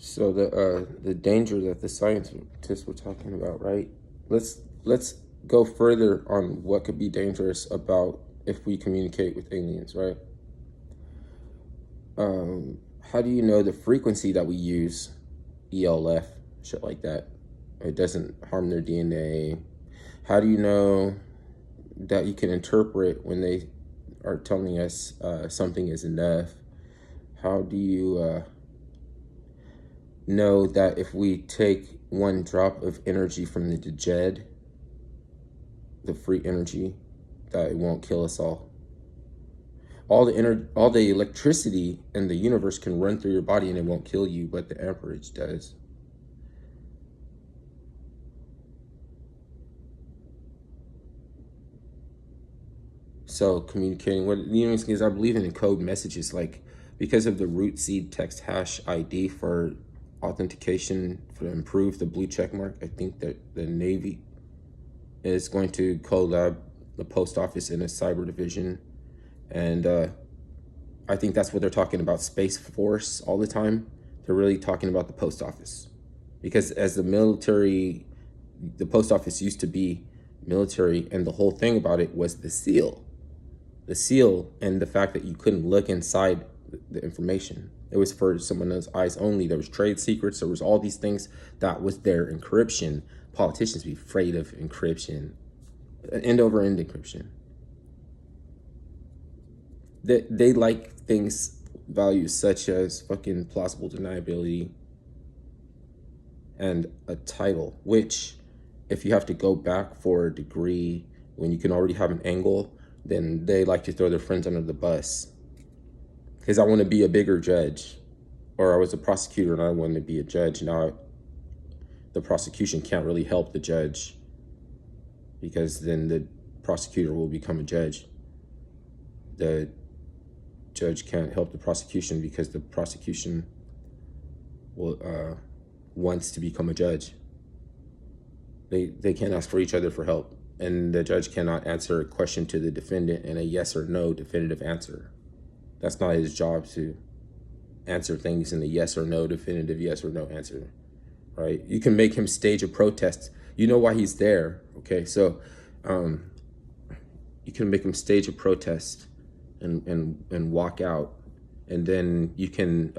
So the danger that the scientists were talking about, right? Let's go further on what could be dangerous about if we communicate with aliens, right? How do you know the frequency that we use, ELF, shit like that? It doesn't harm their DNA. How do you know that you can interpret when they are telling us something is enough? How do you know that if we take one drop of energy from the Djed, the free energy, that it won't kill us all? All the electricity in the universe can run through your body and it won't kill you, but the amperage does. So communicating what is, I believe in code messages, like because of the root seed text hash ID for authentication for improve the blue check mark. I think that the Navy is going to collab the post office in a cyber division, and I think that's what they're talking about, Space Force, all the time. They're really talking about the post office, because as the military, the post office used to be military, and the whole thing about it was the seal and the fact that you couldn't look inside the information. It was for someone else's eyes only. There was trade secrets. There was all these things that was their encryption. Politicians be afraid of encryption, end over end encryption. They like things, values such as fucking plausible deniability and a title, which if you have to go back for a degree when you can already have an angle, then they like to throw their friends under the bus. Because I want to be a bigger judge, or I was a prosecutor and I wanted to be a judge. Now the prosecution can't really help the judge, because then the prosecutor will become a judge. The judge can't help the prosecution because the prosecution will wants to become a judge. They can't ask for each other for help, and the judge cannot answer a question to the defendant in a yes or no definitive answer. That's not his job, to answer things in a yes or no definitive yes or no answer, right? You can make him stage a protest. You know why he's there, okay? So you can make him stage a protest and walk out, and then you can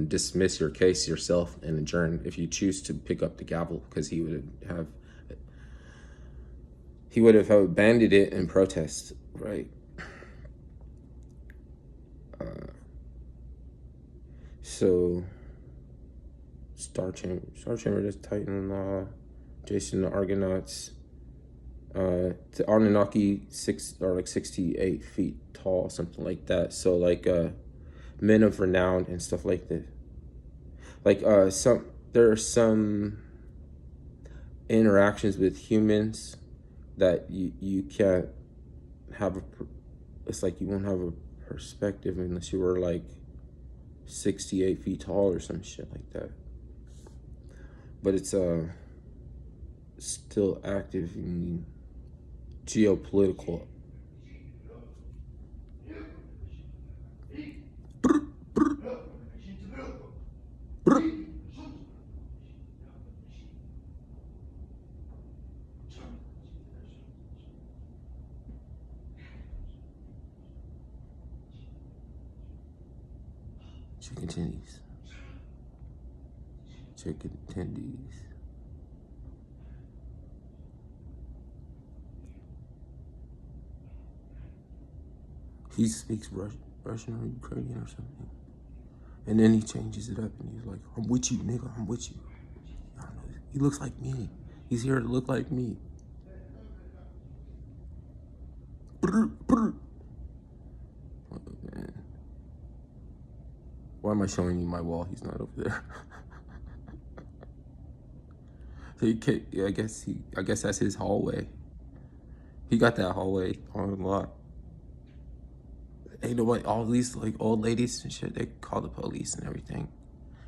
dismiss your case yourself and adjourn if you choose to pick up the gavel, because he would have abandoned it in protest, right? So Star Chamber, that's Titan Law, Jason the Argonauts. The Anunnaki are like 68 feet tall, something like that. So like men of renown and stuff like that. Like there are some interactions with humans that you can't have it's like you won't have a perspective unless you were like 68 feet tall or some shit like that. But it's still active in geopolitical. Chicken tendies. Chicken tendies. He speaks Russian or Ukrainian or something. And then he changes it up and he's like, I'm with you, nigga, I'm with you. I don't know. He looks like me. He's here to look like me. Oh, man. Why am I showing you my wall? He's not over there. So I guess that's his hallway. He got that hallway on lock. Ain't nobody, all these like old ladies and shit, they call the police and everything.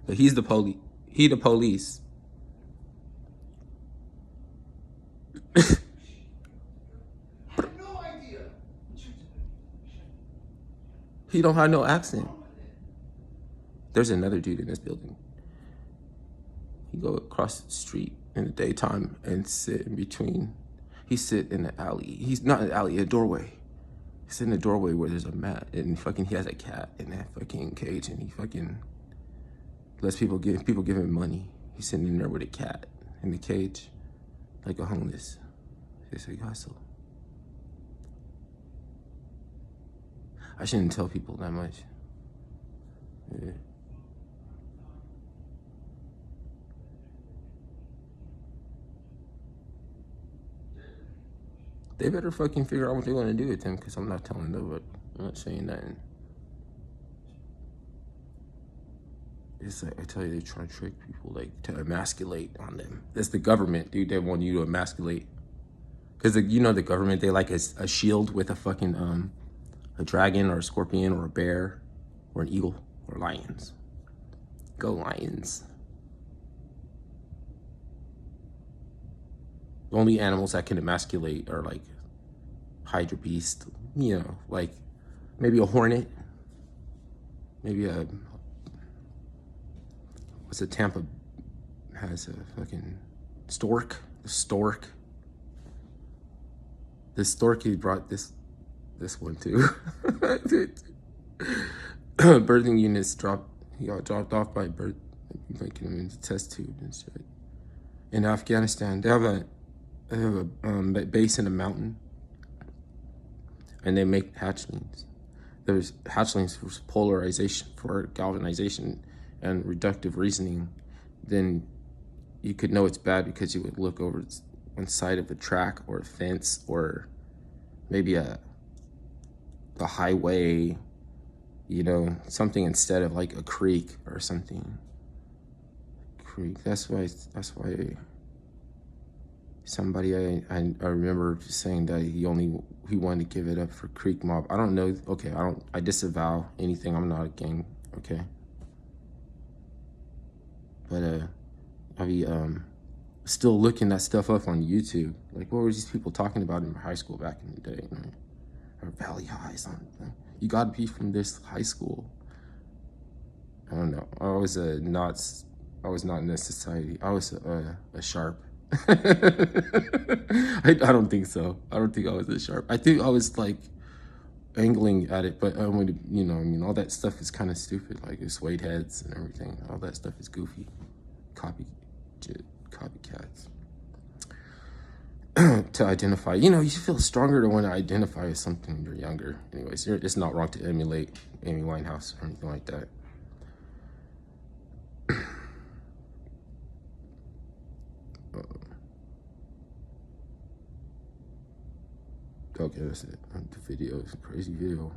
But he's the police. He the police. He don't have no accent. There's another dude in this building. He go across the street in the daytime and sit in between. He sit in the alley. He's not in the alley, a doorway. He's in the doorway where there's a mat, and fucking he has a cat in that fucking cage, and he fucking lets people give him money. He's sitting in there with a cat in the cage, like a homeless. It's a hustle. I shouldn't tell people that much. Yeah. They better fucking figure out what they're gonna do with him, because I'm not telling nobody. I'm not saying nothing. It's like, I tell you, they try to trick people, like, to emasculate on them. That's the government, dude. They want you to emasculate. Because, you know, the government, they like a shield with a fucking, a dragon or a scorpion or a bear or an eagle or lions. Go Lions. The only animals that can emasculate are, like, Hydra Beast, you know, like, maybe a hornet. Maybe a, what's it, Tampa has a fucking stork. The stork. The stork, he brought this one too. Birthing units he got dropped off by birth, making him into test tube and shit. In Afghanistan, they have a base in a mountain, and they make hatchlings. There's hatchlings for polarization, for galvanization, and reductive reasoning. Then you could know it's bad because you would look over one side of a track or a fence or maybe a highway, you know, something instead of like a creek or something. Creek. That's why somebody I remember saying that he wanted to give it up for Creek Mob. I don't know. Okay, I disavow anything. I'm not a gang. Okay. But I be still looking that stuff up on YouTube. Like, what were these people talking about in high school back in the day? Right? Or Valley High, something. You gotta be from this high school. I don't know. I was not in this society. I was a sharp. I don't think so. I don't think I was a sharp. I think I was like angling at it, but I would, you know, I mean, all that stuff is kind of stupid. Like the suede heads and everything. All that stuff is goofy. Copycats. To identify, you know, you feel stronger to want to identify as something when you're younger. Anyways, it's not wrong to emulate Amy Winehouse or anything like that. Okay, that's it. The video is a crazy video.